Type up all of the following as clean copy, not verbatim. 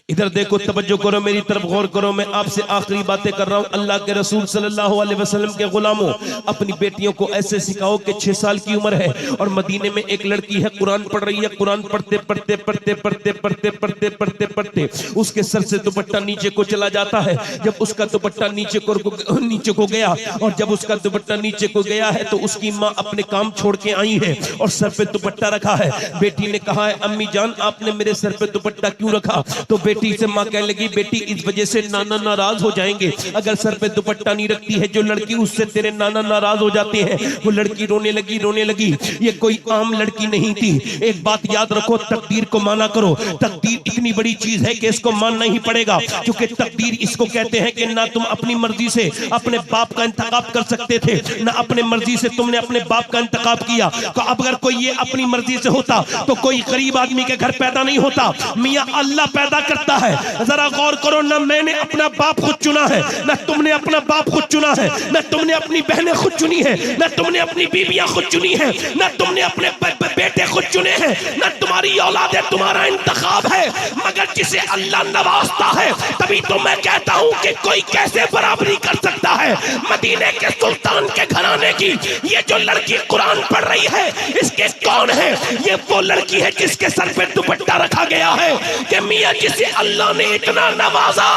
इधर देखो, तवज्जो करो, मेरी तरफ गौर करो। मैं आपसे आखिरी बातें कर रहा हूं। अल्लाह के रसूल सल्लल्लाहु अलैहि वसल्लम के गुलामों, अपनी बेटियों को ऐसे सिखाओ कि 6 साल की उम्र है और मदीने में एक लड़की है, कुरान पढ़ रही है। कुरान पढ़ते पढ़ते पढ़ते पढ़ते पढ़ते पढ़ते पढ़ते पढ़ते उसके सर से दुपट्टा नीचे को चला जाता है। जब उसका दुपट्टा नीचे को गया और जब उसका दुपट्टा नीचे को गया है तो उसकी माँ अपने काम छोड़ के आई है और सर पे दुपट्टा रखा है। बेटी ने कहा है, अम्मी जान आपने मेरे सर पे दुपट्टा क्यों रखा? तो बेटी से मां कहने लगी, बेटी इस वजह से नाना नाराज हो जाएंगे। अगर सर पे दुपट्टा नहीं रखती है जो लड़की, उससे तेरे नाना नाराज हो जाते हैं। वो लड़की रोने लगी। ये कोई आम लड़की नहीं थी। एक बात याद रखो, तकदीर को माना करो। तकदीर इतनी बड़ी चीज है कि इसको मानना ही पड़ेगा, क्योंकि तकदीर इसको कहते हैं कि ना तुम अपनी मर्जी से अपने बाप का इंतखाब कर सकते थे, ना अपने मर्जी से तुमने अपने बाप का इंतखाब किया। तो अब अगर कोई ये अपनी मर्जी से होता तो कोई गरीब आदमी के घर पैदा नहीं होता। मियां अल्लाह पैदा करता है। जरा गौर करो, ना मैंने अपना बाप खुद चुना है, ना तुमने अपना बाप खुद चुना है, ना तुमने अपनी बहनें खुद चुनी है, ना तुमने अपनी बीबियां खुद चुनी है, ना तुमने अपने बेटे खुद चुने हैं, ना तुम्हारी औलाद है, तुम्हारा इंतखाब है। मगर जिसे अल्लाह नवाजता है, तभी तो मैं कहता हूं कि कोई कैसे बराबरी कर सकता है मदीने के सुल्तान के घराने की। ये जो लड़की कुरान पढ़ रही है, इसके कौन है? ये वो लड़की है जिसके सर पे दुपट्टा रखा गया है कि मियां जिसे अल्लाह ने इतना नवाजा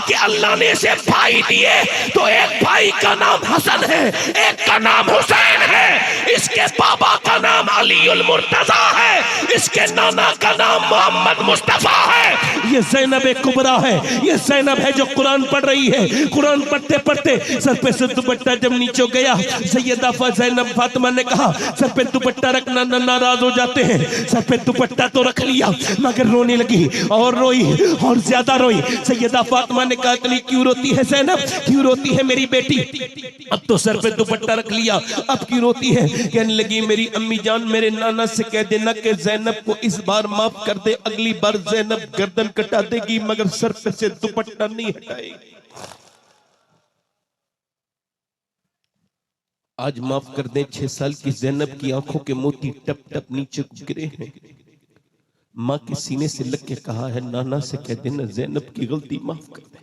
कि अल्लाह ने इसे भाई दिए। तो एक भाई का नाम हसन है, एक का नाम हुसैन है, इसके पापा का नाम अलीउल मुर्तजा है, इसके नाना का नाम मोहम्मद मुस्तफा है। ये ज़ैनब कुबरा है, ये ज़ैनब है जो कुरान पढ़ रही है। कुरान पढ़ते पढ़ते सर पे से दुपट्टा जब नीचे गया, सैयदा ज़ैनब फातिमा ने कहा, सर पे दुपट्टा रखना नाराज हो जाते हैं। सर पे दुपट्टा तो रख लिया, मगर रोने लगी और रोई और ज्यादा रोई। सैयदा फातिमा ने कहा, क्यों रोती है ज़ैनब, क्यों रोती है मेरी बेटी? अब तो सर पे दुपट्टा रख लिया, अब क्यों रोती है? कहने लगी, मेरी अम्मी जान मेरे नाना से कह देना कि ज़ैनब को इस बार माफ कर दे, अगली बार ज़ैनब गर्दन कटा देगी मगर सर पे से दुपट्टा नहीं हटाएगी। आज माफ कर दें, 6 साल की ज़ैनब की आंखों के मोती टप टप नीचे गिरे हैं। माँ के सीने से लग के कहा है, नाना से कह देना ज़ैनब की गलती माफ कर दे।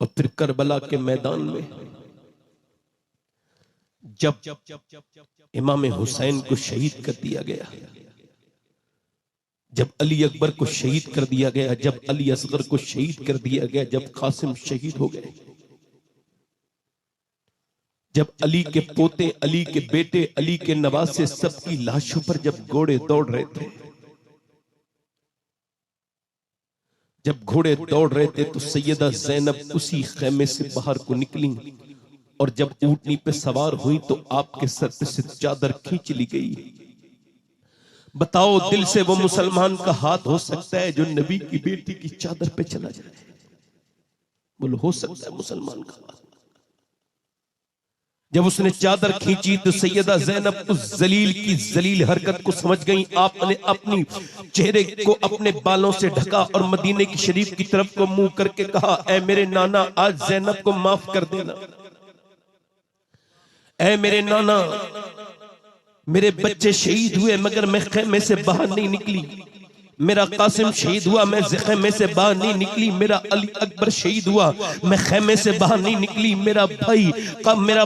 और फिर करबला के मैदान में जब इमाम हुसैन को शहीद कर दिया गया, जब अली अकबर को शहीद कर दिया गया, जब अली असगर को शहीद कर दिया गया, जब कासिम शहीद हो गए, जब अली के पोते, अली के बेटे, अली के नवासे सबकी लाशों पर जब घोड़े दौड़ रहे थे, जब घोड़े दौड़ रहे थे, तो सैयदा ज़ैनब उसी खेमे से बाहर को निकली और जब ऊंटनी पे सवार हुई तो आपके सर पे से चादर खींच ली गई। बताओ, दिल से वो मुसलमान का हाथ हो सकता है जो नबी की बेटी की चादर पे चला जाए? बोलो, हो सकता है मुसलमान का हाथ? जब उसने चादर खींची तो सैयदा ज़ैनब उस जलील की जलील हरकत को समझ गई। आपने अपनी चेहरे को अपने बालों से ढका और मदीने की शरीफ की तरफ को मुंह करके कहा, ऐ मेरे नाना, आज ज़ैनब को माफ कर देना। ऐ मेरे नाना, मेरे बच्चे शहीद हुए मगर मैं खेमे से बाहर नहीं निकली। मेरा कासिम शहीद हुआ, मैं खेमे से बाहर नहीं निकली। मेरा अली अकबर शहीद हुआ, मैं खेमे से बाहर नहीं निकली। मेरा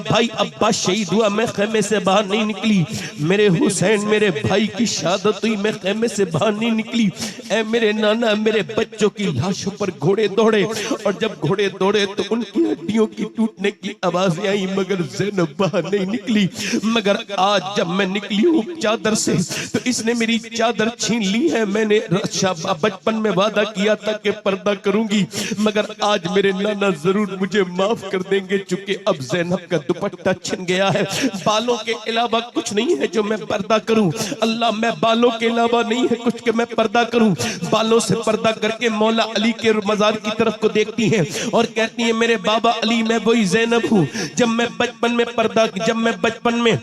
भाई अब्बास शहीद हुआ, मैं खेमे से बाहर नहीं निकली। मेरे हुसैन, मेरे भाई की शहादत हुई, मैं खेमे से बाहर नहीं निकली। ऐ मेरे नाना, मेरे बच्चों की लाशों पर घोड़े दौड़े और जब घोड़े दौड़े तो उनकी हड्डियों की टूटने की आवाजें आई, मगर ज़ैनब बाहर नहीं निकली। मगर आज जब मैं निकली हूँ चादर से तो इसने मेरी चादर छीन ली है। मैंने बचपन में वादा किया था कि पर्दा करूंगी, मगर आज मेरे नाना जरूर मुझे माफ कर देंगे, चूंकि अब ज़ैनब का दुपट्टा छिन गया है। बालों के अलावा कुछ नहीं है जो मैं पर्दा करूं। अल्लाह, मैं बालों के अलावा नहीं है कुछ कि मैं पर्दा करूं। बालों से पर्दा करके मौला अली के मजार की तरफ को देखती हैं और कहती हैं, मेरे बाबा अली, मैं वही ज़ैनब हूं जब मैं बचपन में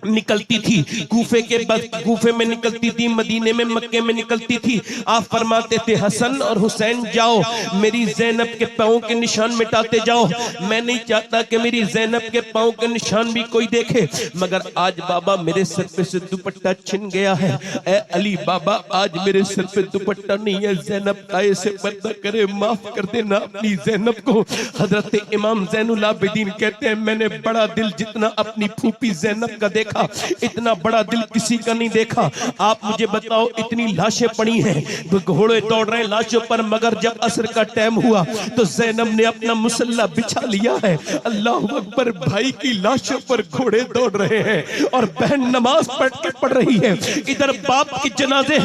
निकलती थी, कूफे में निकलती थी, मदीने में, मक्के में निकलती करती थी, आप फरमाते थे हसन और हुसैन जाओ मेरी ज़ैनब के पाँव के निशान मिटाते जाओ। मैं नहीं चाहता कि मेरी ज़ैनब के पाँव के निशान भी कोई देखे, मगर आज बाबा मेरे सर पे से दुपट्टा छिन गया है। ए अली बाबा आज मेरे सर पे दुपट्टा नहीं है, ज़ैनब काये से पर्दा करे, माफ कर देना अपनी ज़ैनब को। हजरत इमाम ज़ैनुल आबिदीन कहते हैं मैंने बड़ा दिल जितना अपनी फूफी ज़ैनब का देखा, इतना बड़ा दिल किसी का नहीं देखा। आप मुझे बताओ इतनी लाशें पड़ी हैं, घोड़े दौड़ रहे हैं लाशों पर, मगर जब असर का टाइम हुआ तो ज़ैनब ने अपना मुसल्ला बिछा लिया है। अल्लाह अकबर, भाई की लाशों पर घोड़े दौड़ रहे हैं और बहन नमाज पढ़ रही है। इधर बाप के जनाजे,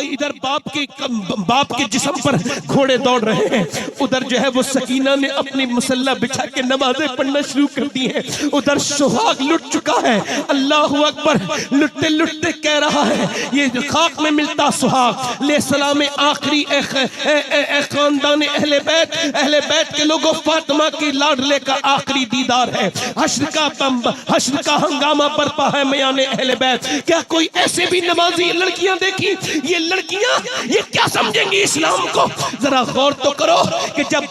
इधर बाप के जिस्म पर घोड़े दौड़ रहे हैं, उधर जो है वो सकीना ने अपनी मुसल्ला बिछा के नमाजें पढ़ना शुरू कर दी है। उधर सुहाग लुट चुका है। अल्लाह अकबर, लुटते लुटते कह रहा है ये खाक में मिलता सुहाग ले सलाम आखिरी खानदान अहले बैत के लोगों, फातिमा की लाडले का आखिरी दीदार है। हश्र का हंगामा बरपा है मयाने अहले बैत। क्या कोई ऐसे भी नमाजी लड़कियां देखी? ये लड़कियां ये क्या समझेंगी इस्लाम को? जरा गौर तो करो कि जब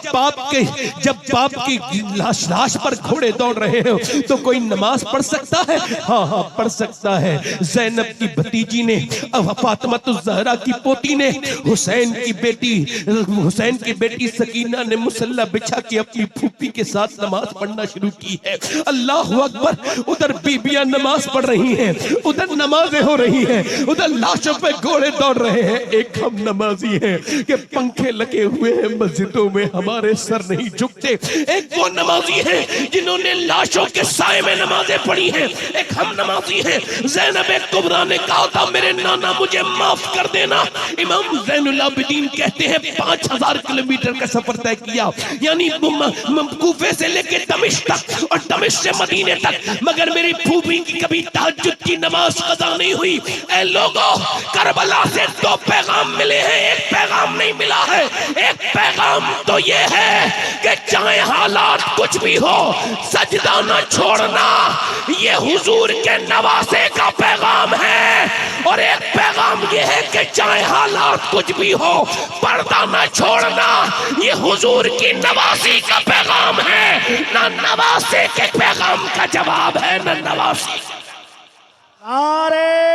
बाप की लाश पर घोड़े दौड़ रहे हो तो कोई नमाज पढ़ सकता है? हाँ पढ़ सकता है। ज़ैनब की भतीजी ने, फातिमा ज़हरा की पोती ने, हुसैन की बेटी सकीना ने मुसल्ला बिछा के अपनी फूफी के साथ नमाज पढ़ना शुरू की है। अल्लाह अकबर, उधर बीबियां नमाज पढ़ रही हैं, उधर नमाजें हो रही हैं, उधर लाशों पे घोड़े दौड़ रहे हैं। एक हम नमाजी हैं कि पंखे लगे हुए हैं मस्जिदों में, हमारे सर नहीं झुकते। एक वो नमाजी हैं जिन्होंने लाशों के साए में नमाजें पढ़ी हैं। एक हम नमाजी हैं, ज़ैनब कुबरा ने कहा था मेरे नाना मुझे माफ कर देना। इमाम ज़ैनुल आबिदीन कहते हैं 5000 किलोमीटर का सफर तय किया, यानी कूफे से लेके दमिश्क तक और दमिश्क से मदीने तक, मगर मेरी फूफी की कभी तहज्जुद की नमाज कज़ा नहीं हुई। ऐ लोगों, करबला से 2 पैगाम मिले हैं, एक पैगाम नहीं मिला है। एक पैगाम तो ये है कि चाहे हालात कुछ भी हो सजदा न छोड़ना, ये हुजूर के नवासे का पैगाम है। और एक पैगाम ये है कि चाहे हालात कुछ भी हो पर्दा न छोड़ना, ये हुजूर की नवासी का पैगाम है। ना नवासे के पैगाम का जवाब है, ना नवासी। नारे